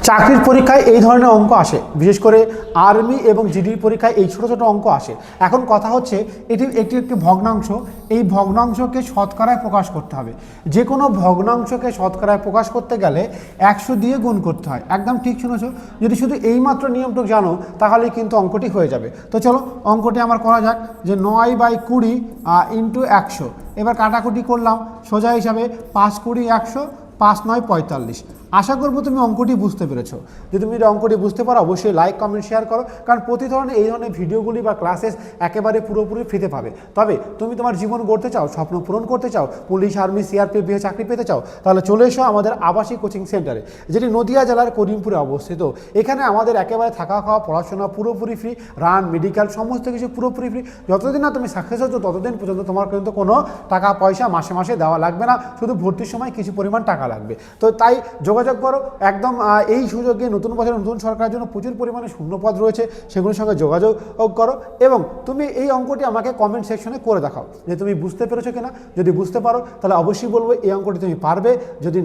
চাকরির পরীক্ষায় এই ধরনের অঙ্ক আসে, বিশেষ করে আর্মি এবং জিডির পরীক্ষায় এই ছোট ছোট অঙ্ক আসে। এখন কথা হচ্ছে এটি একটি একটি ভগ্নাংশ, এই ভগ্নাংশকে শতকরায় প্রকাশ করতে হবে। যে কোনো ভগ্নাংশকে শতকরায় প্রকাশ করতে গেলে 100 দিয়ে গুণ করতে হয়। একদম ঠিক শুনেছো, যদি শুধু এইমাত্র নিয়মটুকু জানো তাহলে কিন্তু অঙ্কটি হয়ে যাবে। তো চলো অঙ্কটি আমার করা যাক, যে 9/20 ইন্টু 100। এবার কাটাকুটি করলাম সোজা হিসাবে, 5 20 100, 5 9 45। আশা করবো তুমি অঙ্কটি বুঝতে পেরেছো। যদি তুমি অঙ্কটি বুঝতে পারো অবশ্যই লাইক কমেন্ট শেয়ার করো, কারণ প্রতি ধরনের এই ধরনের ভিডিওগুলি বা ক্লাসেস একেবারে পুরোপুরি ফ্রিতে পাবে। তবে তুমি তোমার জীবন গড়তে চাও, স্বপ্ন পূরণ করতে চাও, পুলিশ আর্মি সিআরপিএফ বিএ চাকরি পেতে চাও, তাহলে চলে এসো আমাদের আবাসিক কোচিং সেন্টারে, যেটি নদিয়া জেলার করিমপুরে অবস্থিত। এখানে আমাদের একেবারে থাকা খাওয়া পড়াশোনা পুরোপুরি ফ্রি, রান মেডিকেল সমস্ত কিছু পুরোপুরি ফ্রি। যতদিন না তুমি সাকসেস হচ্ছ ততদিন পর্যন্ত তোমার কিন্তু কোনো টাকা পয়সা মাসে মাসে দেওয়া লাগবে না, শুধু ভর্তির সময় কিছু পরিমাণ টাকা লাগবে। তো তাই যোগাযোগ করো একদম। এই সুযোগে নতুন বছর নতুন সরকারের জন্য প্রচুর পরিমাণে শূন্যপদ রয়েছে, সেগুলোর সঙ্গে যোগাযোগ করো এবং তুমি এই অঙ্কটি আমাকে কমেন্ট সেকশনে করে দেখাও যে তুমি বুঝতে পেরেছো কিনা। যদি বুঝতে পারো তাহলে অবশ্যই বলবো এই অঙ্কটি তুমি পারবে, যদি